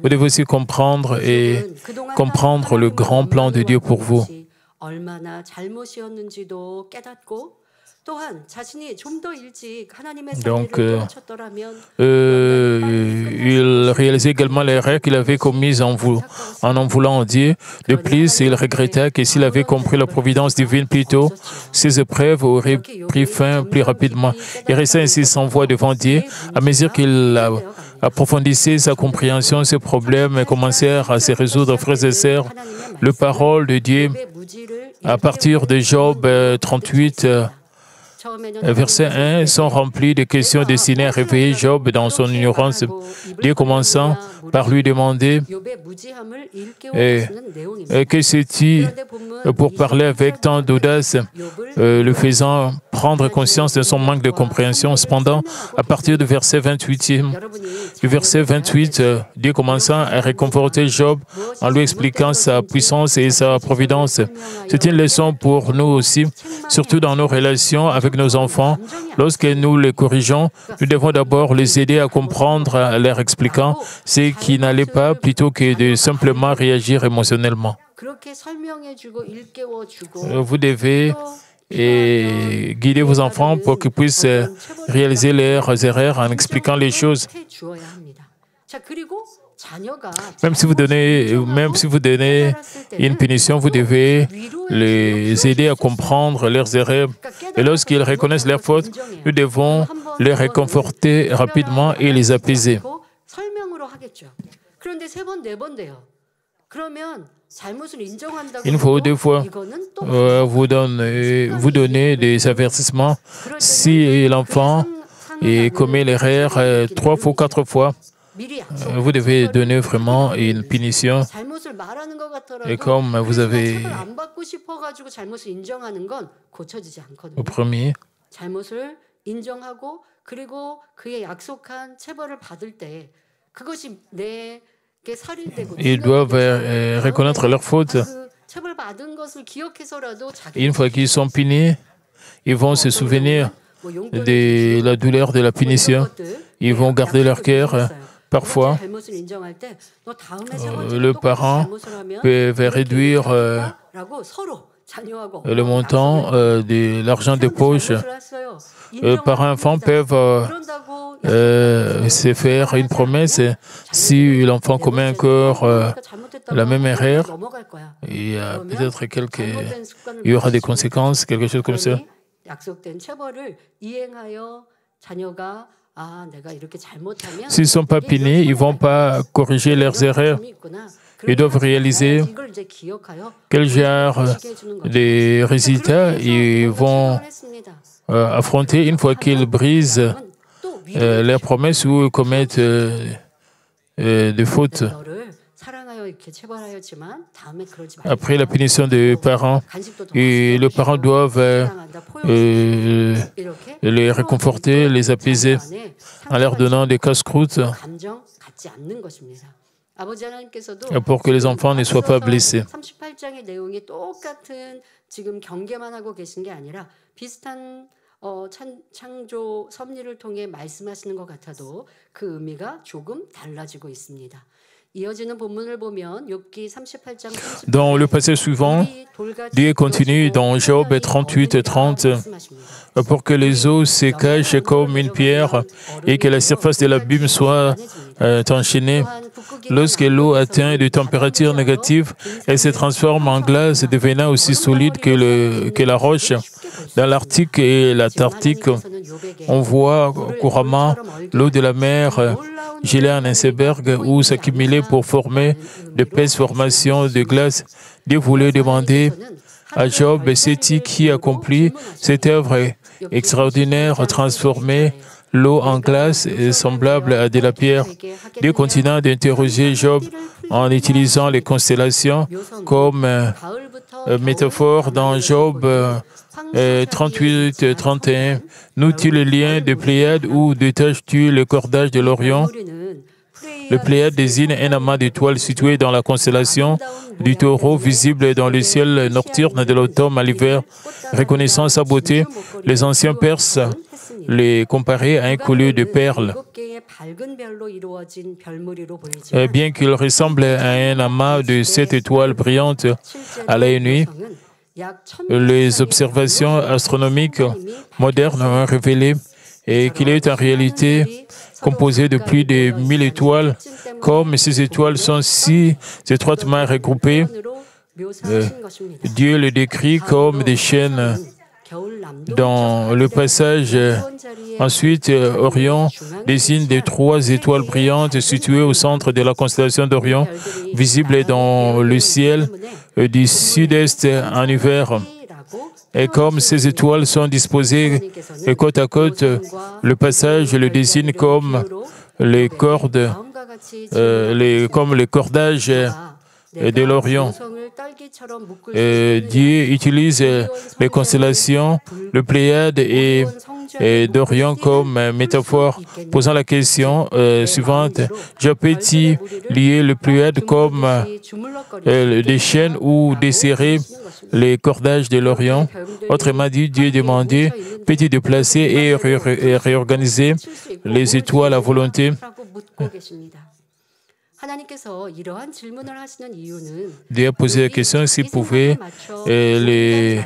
Vous devez aussi comprendre le grand plan de Dieu pour vous. Donc, il réalisait également l'erreur qu'il avait commise en voulant Dieu. De plus, il regretta que s'il avait compris la providence divine plus tôt, ses épreuves auraient pris fin plus rapidement. Il restait ainsi sans voix devant Dieu. À mesure qu'il approfondissait sa compréhension, ses problèmes commencèrent à se résoudre, frères et sœurs. Les paroles de Dieu, à partir de Job 38, Verset 1 sont remplis de questions destinées à réveiller Job dans son ignorance. Dieu commençant par lui demander que sais-tu pour parler avec tant d'audace, le faisant prendre conscience de son manque de compréhension. Cependant, à partir du verset 28, Dieu commença à réconforter Job en lui expliquant sa puissance et sa providence. C'est une leçon pour nous aussi, surtout dans nos relations avec nos enfants. Lorsque nous les corrigeons, nous devons d'abord les aider à comprendre en leur expliquant ce qui n'allait pas plutôt que de simplement réagir émotionnellement. Vous devez guider vos enfants pour qu'ils puissent réaliser leurs erreurs en expliquant les choses. Même si vous donnez une punition, vous devez les aider à comprendre leurs erreurs. Et lorsqu'ils reconnaissent leurs fautes, nous devons les réconforter rapidement et les apaiser. Une fois ou deux fois, vous donnez des avertissements. Si l'enfant commet l'erreur 3 fois ou 4 fois, vous devez donner vraiment une punition. Et comme vous avez au premier, ils doivent reconnaître leurs fautes. Une fois qu'ils sont punis, ils vont se souvenir de la douleur de la punition. Ils vont garder leur cœur. Parfois, le parent peut réduire le montant de l'argent de poche. Parents-enfants peuvent se faire une promesse. Si l'enfant commet encore la même erreur, il y a peut-être il y aura des conséquences, quelque chose comme ça. S'ils ne sont pas punis, ils ne vont pas corriger leurs erreurs. Ils doivent réaliser quel genre de résultats ils vont affronter une fois qu'ils brisent leurs promesses ou commettent des fautes. Après la punition des parents, et les parents doivent les réconforter, les apaiser en leur donnant des casse-croûtes pour que les enfants ne soient pas blessés. Dans le passage suivant, Dieu continue dans Job 38-30 pour que les eaux se cachent comme une pierre et que la surface de l'abîme soit enchaînée. Lorsque l'eau atteint des températures négatives, elle se transforme en glace, devenant aussi solide que la roche. Dans l'Arctique et l'Antarctique, on voit couramment l'eau de la mer gelée en iceberg ou s'accumuler pour former d'épaisses formations de glace. Dieu voulait demander à Job, c'est-il qui accomplit cette œuvre extraordinaire, transformer l'eau en glace semblable à de la pierre. Dieu continue d'interroger Job en utilisant les constellations comme métaphore dans Job 38-31. Noue-tu le lien de Pléiade ou détaches-tu le cordage de l'Orion? Le Pléiade désigne un amas d'étoiles situé dans la constellation du Taureau, visible dans le ciel nocturne de l'automne à l'hiver. Reconnaissant sa beauté, les anciens Perses les comparaient à un collier de perles. Bien qu'il ressemble à un amas de 7 étoiles brillantes à l'œil nu, les observations astronomiques modernes ont révélé qu'il est en réalité composé de plus de 1000 étoiles. Comme ces étoiles sont si étroitement regroupées, Dieu les décrit comme des chaînes. Dans le passage, ensuite, Orion désigne des 3 étoiles brillantes situées au centre de la constellation d'Orion, visibles dans le ciel du sud-est en hiver. Et comme ces étoiles sont disposées côte à côte, le passage le désigne comme les cordes, comme les cordages de l'Orient. Dieu utilise les constellations, le Pléiade et d'Orient comme métaphore, posant la question suivante. Job peut-il lier le Pléiade comme des chaînes ou desserrer les cordages de l'Orient? Autrement dit, Dieu demandait, peut-il déplacer et réorganiser les étoiles à volonté? Dieu a posé la question s'il pouvait les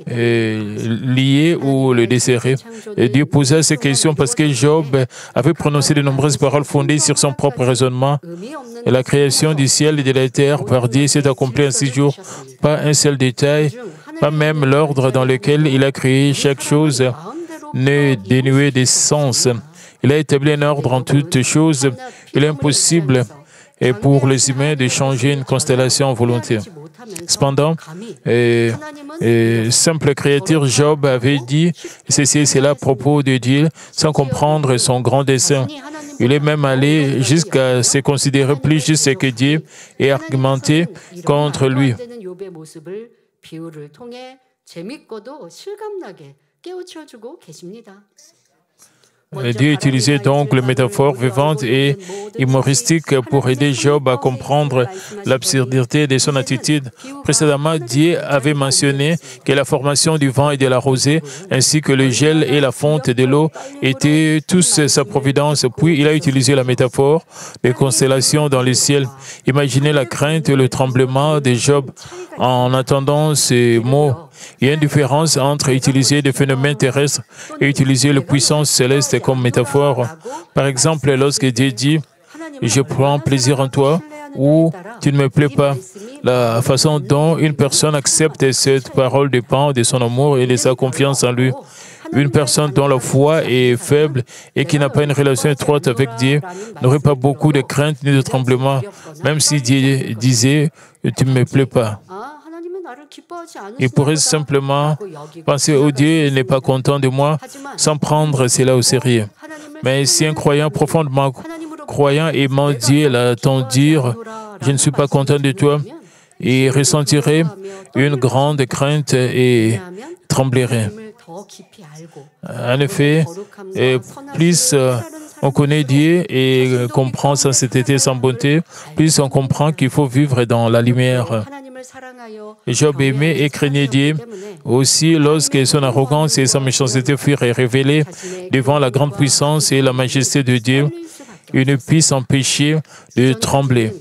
lier ou le desserrer. Et Dieu posa ces questions parce que Job avait prononcé de nombreuses paroles fondées sur son propre raisonnement. Et la création du ciel et de la terre par Dieu s'est accomplie en 6 jours. Pas un seul détail, pas même l'ordre dans lequel il a créé chaque chose n'est dénué de sens. Il a établi un ordre en toutes choses. Il est impossible pour les humains de changer une constellation en volonté. Cependant, simple créature, Job avait dit ceci et cela à propos de Dieu sans comprendre son grand dessein. Il est même allé jusqu'à se considérer plus juste que Dieu et argumenter contre lui. Dieu utilisait donc les métaphores vivantes et humoristiques pour aider Job à comprendre l'absurdité de son attitude. Précédemment, Dieu avait mentionné que la formation du vent et de la rosée, ainsi que le gel et la fonte de l'eau, étaient tous sa providence. Puis, il a utilisé la métaphore des constellations dans le ciel. Imaginez la crainte et le tremblement de Job en entendant ces mots. Il y a une différence entre utiliser des phénomènes terrestres et utiliser les puissances célestes comme métaphore. Par exemple, lorsque Dieu dit « Je prends plaisir en toi » ou « Tu ne me plais pas », la façon dont une personne accepte cette parole dépend de son amour et de sa confiance en lui. Une personne dont la foi est faible et qui n'a pas une relation étroite avec Dieu n'aurait pas beaucoup de crainte ni de tremblement, même si Dieu disait « Tu ne me plais pas ». Il pourrait simplement penser « Oh, Dieu n'est pas content de moi » sans prendre cela au sérieux. Mais si un croyant profondément croyant aimant Dieu l'entend dire « Je ne suis pas content de toi », il ressentirait une grande crainte et tremblerait. En effet, plus on connaît Dieu et comprend sa sainteté, sa bonté, plus on comprend qu'il faut vivre dans la lumière. Job aimait et craignait Dieu. Aussi, lorsque son arrogance et sa méchanceté furent révélées devant la grande puissance et la majesté de Dieu, il ne put s'empêcher de trembler.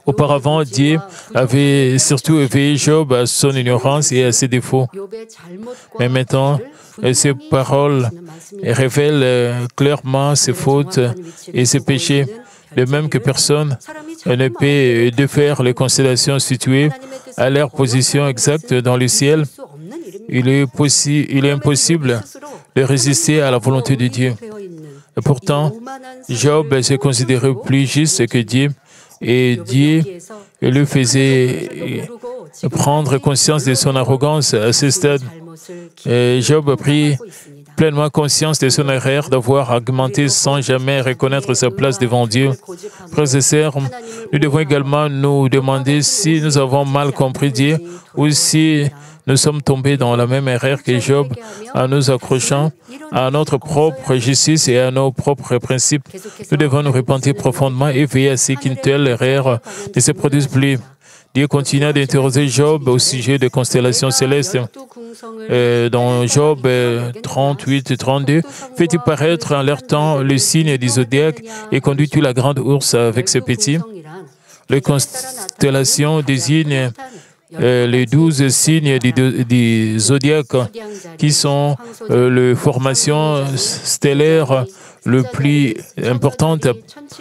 Auparavant, Dieu avait surtout éveillé Job à son ignorance et à ses défauts. Mais maintenant, ces paroles révèlent clairement ses fautes et ses péchés. De même que personne ne peut défaire les constellations situées à leur position exacte dans le ciel, il est impossible de résister à la volonté de Dieu. Et pourtant, Job se considérait plus juste que Dieu, et Dieu lui faisait prendre conscience de son arrogance à ce stade. Et Job prit pleinement conscience de son erreur d'avoir argumenté sans jamais reconnaître sa place devant Dieu. Frères et sœurs, nous devons également nous demander si nous avons mal compris Dieu ou si nous sommes tombés dans la même erreur que Job en nous accrochant à notre propre justice et à nos propres principes. Nous devons nous repentir profondément et veiller à ce qu'une telle erreur ne se produise plus. Dieu continua d'interroger Job au sujet des constellations célestes. Dans Job 38 et 32, fais-tu paraître en leur temps le signe du zodiaque et conduis-tu la grande ours avec ses petits? Les constellations désignent les 12 signes du zodiaque qui sont les formations stellaires le plus importantes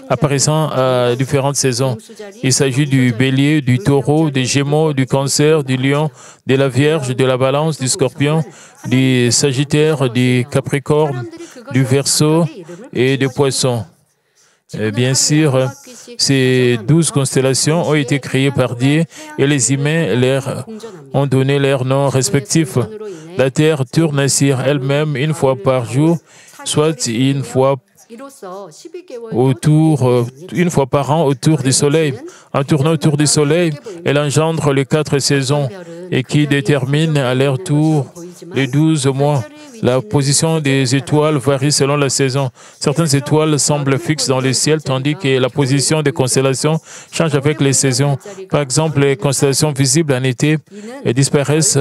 apparaissant à différentes saisons. Il s'agit du bélier, du taureau, des gémeaux, du cancer, du lion, de la vierge, de la balance, du scorpion, du sagittaire, du capricorne, du verseau et du poisson. Bien sûr, ces 12 constellations ont été créées par Dieu et les humains leur ont donné leurs noms respectifs. La Terre tourne sur elle-même une fois par jour, soit une fois autour, une fois par an autour du Soleil. En tournant autour du Soleil, elle engendre les 4 saisons et qui détermine à leur tour les 12 mois. La position des étoiles varie selon la saison. Certaines étoiles semblent fixes dans le ciel, tandis que la position des constellations change avec les saisons. Par exemple, les constellations visibles en été disparaissent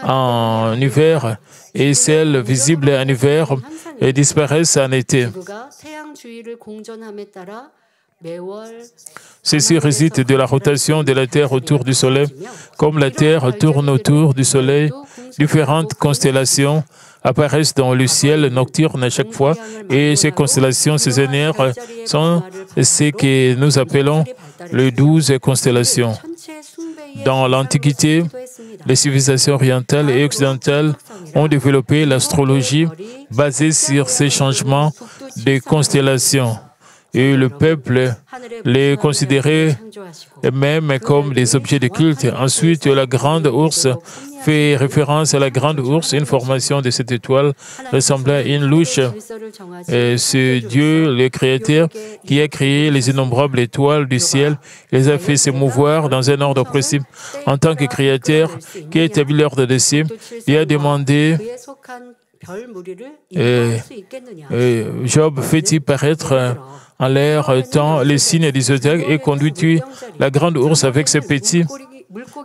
en hiver et celles visibles en hiver disparaissent en été. Ceci réside de la rotation de la Terre autour du Soleil. Comme la Terre tourne autour du Soleil, différentes constellations apparaissent dans le ciel nocturne à chaque fois et ces constellations saisonnières sont ce que nous appelons les 12 constellations. Dans l'Antiquité, les civilisations orientales et occidentales ont développé l'astrologie basée sur ces changements de constellations. Et le peuple les considérait même comme des objets de culte. Ensuite, la grande ours fait référence à la grande ours, une formation de cette étoile ressemblant à une louche. Et c'est Dieu, le Créateur, qui a créé les innombrables étoiles du ciel, les a fait se mouvoir dans un ordre précis. En tant que Créateur, qui a établi l'ordre des cieux, il a demandé Job fait-il paraître en l'air tant les signes du zodiaque et conduit-il la grande ours avec ses petits?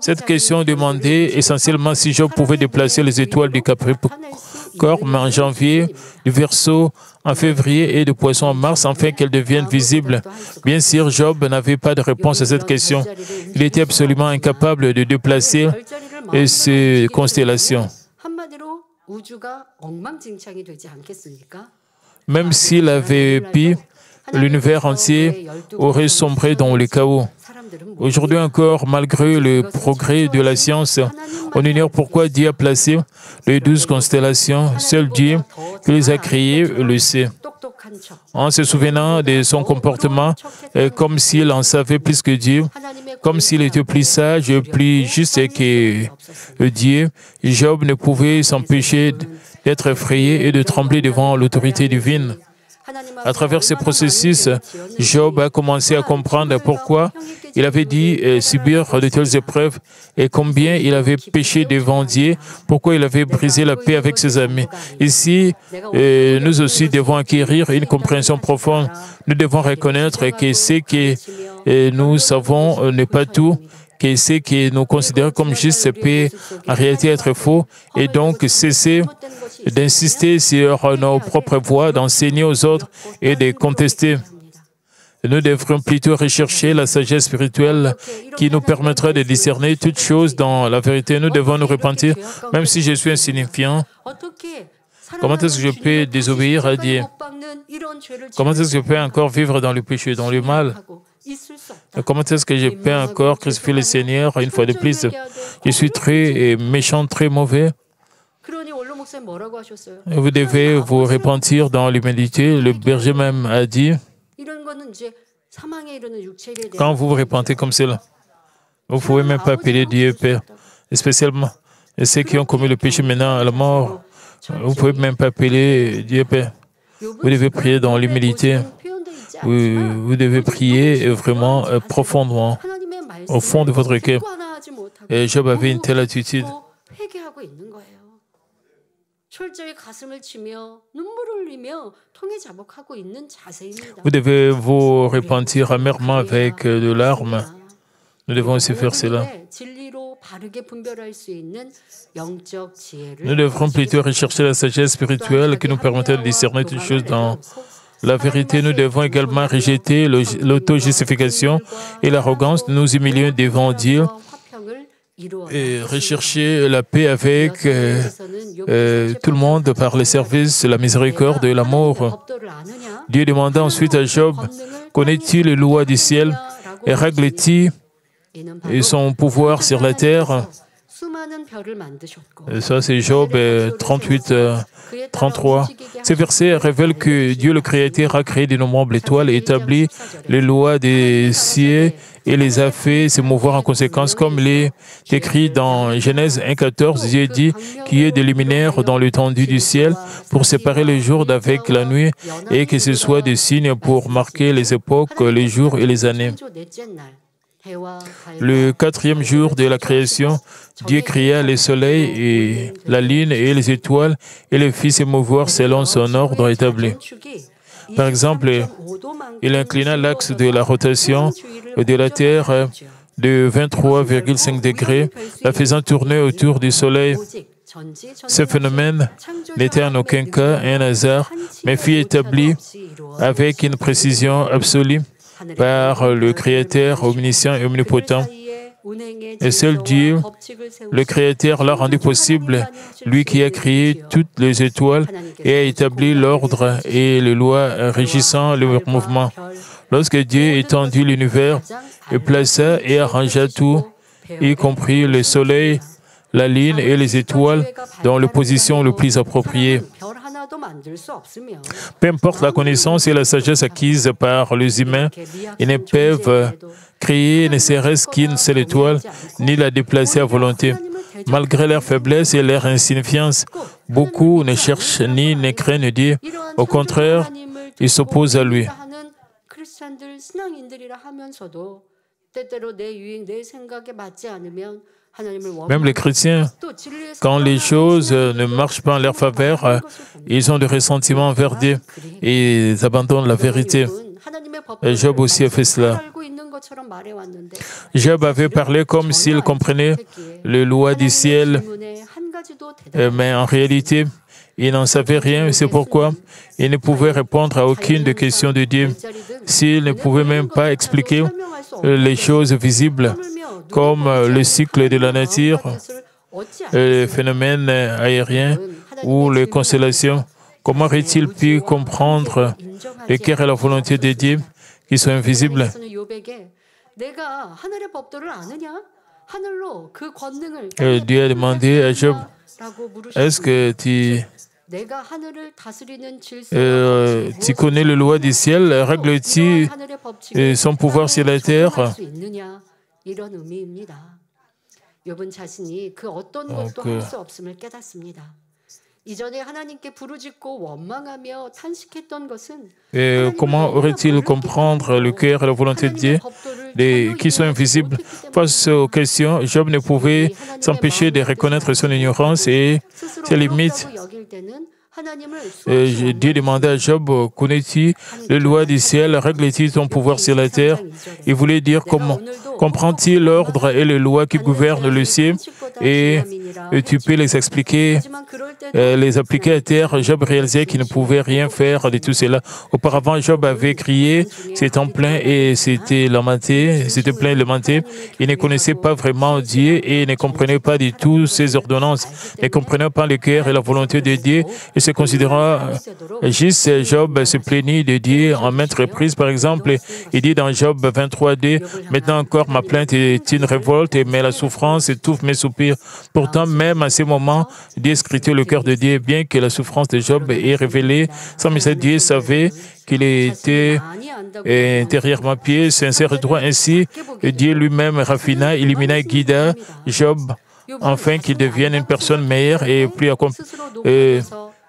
Cette question demandait essentiellement si Job pouvait déplacer les étoiles du Capricorne en janvier, du Verseau en février et du Poisson en mars, afin qu'elles deviennent visibles. Bien sûr, Job n'avait pas de réponse à cette question. Il était absolument incapable de déplacer ces constellations. Même s'il avait pu, l'univers entier aurait sombré dans le chaos. Aujourd'hui encore, malgré le progrès de la science, on ignore pourquoi Dieu a placé les 12 constellations. Seul Dieu qui les a créées le sait. En se souvenant de son comportement, comme s'il en savait plus que Dieu, comme s'il était plus sage et plus juste que Dieu, Job ne pouvait s'empêcher d'être effrayé et de trembler devant l'autorité divine. À travers ces processus, Job a commencé à comprendre pourquoi il avait dû subir de telles épreuves et combien il avait péché devant Dieu, pourquoi il avait brisé la paix avec ses amis. Ici, nous aussi devons acquérir une compréhension profonde. Nous devons reconnaître que ce que nous savons n'est pas tout, que ce que nous considérons comme juste peut en réalité être faux, et donc cesser d'insister sur nos propres voies, d'enseigner aux autres et de contester. Nous devrions plutôt rechercher la sagesse spirituelle qui nous permettra de discerner toutes choses dans la vérité. Nous devons nous repentir, même si je suis insignifiant. Comment est-ce que je peux désobéir à Dieu? Comment est-ce que je peux encore vivre dans le péché, dans le mal? Comment est-ce que je peux encore crucifier le Seigneur une fois de plus? Je suis très méchant, très mauvais. Vous devez vous repentir dans l'humilité. Le berger même a dit, quand vous vous repentez comme cela, vous ne pouvez même pas appeler Dieu Père, et spécialement ceux qui ont commis le péché maintenant à la mort. Vous ne pouvez même pas appeler Dieu Père. Vous devez prier dans l'humilité. Vous devez prier vraiment profondément, au fond de votre cœur. Et Job avait une telle attitude. Vous devez vous repentir amèrement avec de larmes. Nous devons aussi faire cela. Nous devrons plutôt rechercher la sagesse spirituelle qui nous permettra de discerner toutes choses dans la vérité. Nous devons également rejeter l'auto-justification et l'arrogance. Nous humilier devant Dieu et rechercher la paix avec tout le monde par le service, la miséricorde et l'amour. Dieu demanda ensuite à Job, connais-tu les lois du ciel et règle-t-il son pouvoir sur la terre? Ça, c'est Job 38, 33. Ces versets révèlent que Dieu, le Créateur, a créé d'innombrables étoiles, établi les lois des cieux et les a fait se mouvoir en conséquence, comme il est écrit dans Genèse 1,14. Dieu dit qu'il y ait des luminaires dans l'étendue du ciel pour séparer le jour d'avec la nuit et que ce soit des signes pour marquer les époques, les jours et les années. Le 4e jour de la création, Dieu créa le soleil et la lune et les étoiles et les fit se mouvoir selon son ordre établi. Par exemple, il inclina l'axe de la rotation de la Terre de 23,5 degrés, la faisant tourner autour du Soleil. Ce phénomène n'était en aucun cas un hasard, mais fut établi avec une précision absolue par le Créateur omniscient et omnipotent. Et seul Dieu, le Créateur, l'a rendu possible, lui qui a créé toutes les étoiles et a établi l'ordre et les lois régissant leur mouvement. Lorsque Dieu étendit l'univers, il plaça et arrangea tout, y compris le soleil, la lune et les étoiles, dans les positions les plus appropriées. Peu importe la connaissance et la sagesse acquises par les humains, ils ne peuvent créer ne serait-ce qu'une seule étoile, ni la déplacer à volonté. Malgré leur faiblesse et leur insignifiance, beaucoup ne cherchent ni ne craignent Dieu. Au contraire, ils s'opposent à lui. Même les chrétiens, quand les choses ne marchent pas en leur faveur, ils ont des ressentiments envers Dieu et ils abandonnent la vérité. Et Job aussi a fait cela. Job avait parlé comme s'il comprenait les lois du ciel, mais en réalité, il n'en savait rien. C'est pourquoi il ne pouvait répondre à aucune des questions de Dieu. S'il ne pouvait même pas expliquer les choses visibles, comme le cycle de la nature, les phénomènes aériens ou les constellations, comment aurait-il pu comprendre le cœur et la volonté de Dieu qui sont invisibles? Dieu a demandé à Job, est-ce que tu connais les lois du ciel? Règles-tu son pouvoir sur la terre? Comment aurait-il comprendre le cœur et la volonté de Dieu qui sont invisibles? Face aux questions, Job ne pouvait s'empêcher de reconnaître son ignorance et ses limites. Dieu demandait à Job, connais-tu les lois du ciel, règles-tu ton pouvoir sur la terre? Il voulait dire comment? Comprends-tu l'ordre et les lois qui gouvernent le ciel? Et tu peux les expliquer, les appliquer à terre. Job réalisait qu'il ne pouvait rien faire de tout cela. Auparavant, Job avait crié, s'était plaint et s'était plaint et lamenté. Il ne connaissait pas vraiment Dieu et ne comprenait pas du tout ses ordonnances, ne comprenait pas le cœur et la volonté de Dieu et se considérant juste. Job se plaignit de Dieu en maintes reprises. Par exemple, il dit dans Job 23:2, « Maintenant encore, ma plainte est une révolte, mais la souffrance étouffe mes soupirs. » Pourtant, même à ces moments, Dieu scrutait le cœur de Dieu, bien que la souffrance de Job ait révélé son message. Dieu savait qu'il était intérieurement pieux, sincère et droit. Ainsi, Dieu lui-même raffina, illumina et guida Job, afin qu'il devienne une personne meilleure et plus accomplie.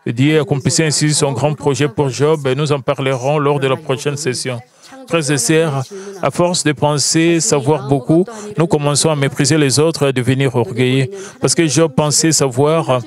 Dieu accomplissait ainsi son grand projet pour Job et nous en parlerons lors de la prochaine session. Frères et sœurs, à force de penser savoir beaucoup, nous commençons à mépriser les autres et à devenir orgueilleux. Parce que Job pensait savoir,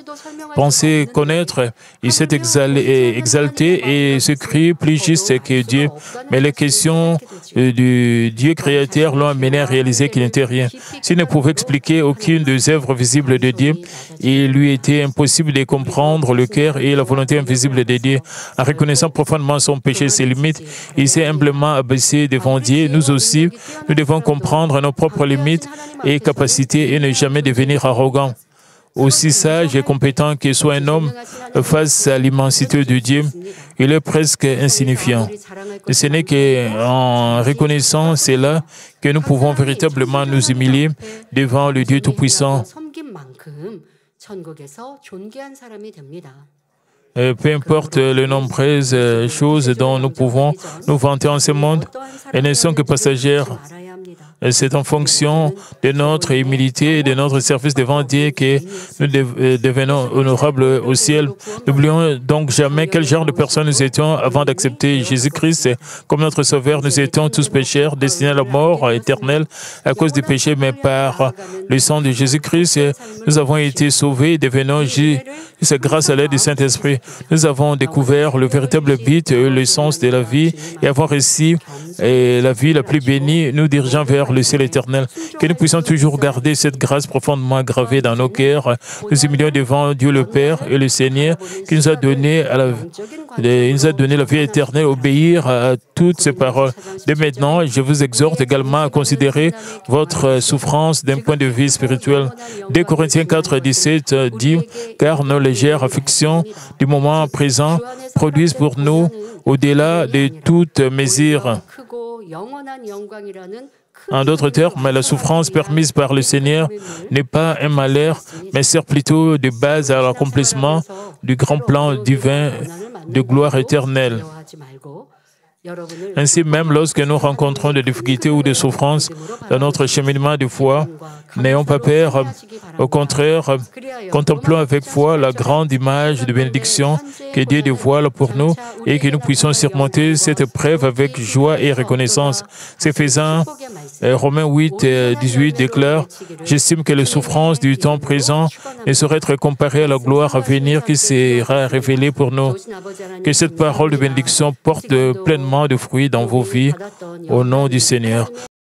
pensait connaître, il s'est exalté et se crie plus juste que Dieu. Mais les questions du Dieu créateur l'ont amené à réaliser qu'il n'était rien. S'il ne pouvait expliquer aucune des œuvres visibles de Dieu, il lui était impossible de comprendre le cœur et la volonté invisible de Dieu. En reconnaissant profondément son péché et ses limites, il s'est humblement abaissé devant Dieu. Nous aussi, nous devons comprendre nos propres limites et capacités et ne jamais devenir arrogants. Aussi sage et compétent que soit un homme face à l'immensité de Dieu, il est presque insignifiant. Et ce n'est qu'en reconnaissant cela que nous pouvons véritablement nous humilier devant le Dieu Tout-Puissant. 천국에서 존귀한 사람이 됩니다. Peu importe les nombreuses choses dont nous pouvons nous vanter en ce monde, elles ne sont que passagères. Et c'est en fonction de notre humilité et de notre service devant Dieu que nous devenons honorables au ciel. N'oublions donc jamais quel genre de personnes nous étions avant d'accepter Jésus-Christ comme notre Sauveur. Nous étions tous pécheurs, destinés à la mort éternelle à cause du péché, mais par le sang de Jésus-Christ, nous avons été sauvés et devenons justes grâce à l'aide du Saint-Esprit. Nous avons découvert le véritable but et le sens de la vie et avons réussi la vie la plus bénie, nous dirigeant vers le ciel éternel. Que nous puissions toujours garder cette grâce profondément gravée dans nos cœurs. Nous humilions devant Dieu le Père et le Seigneur qui nous a donné la vie éternelle, obéir à toutes ces paroles. Dès maintenant, je vous exhorte également à considérer votre souffrance d'un point de vue spirituel. Dès Corinthiens 4, 17 dit « Car nos légères afflictions du moment présent produisent pour nous, au-delà de toute mesure, en d'autres termes, la souffrance permise par le Seigneur n'est pas un malheur, mais sert plutôt de base à l'accomplissement du grand plan divin de gloire éternelle. Ainsi même, lorsque nous rencontrons des difficultés ou des souffrances dans notre cheminement de foi, n'ayons pas peur. Au contraire, contemplons avec foi la grande image de bénédiction que Dieu dévoile pour nous et que nous puissions surmonter cette épreuve avec joie et reconnaissance. Ce faisant, Romains 8, 18 déclare « J'estime que les souffrances du temps présent ne sauraient être comparées à la gloire à venir qui sera révélée pour nous. » Que cette parole de bénédiction porte pleinement de fruits dans vos vies, au nom du Seigneur.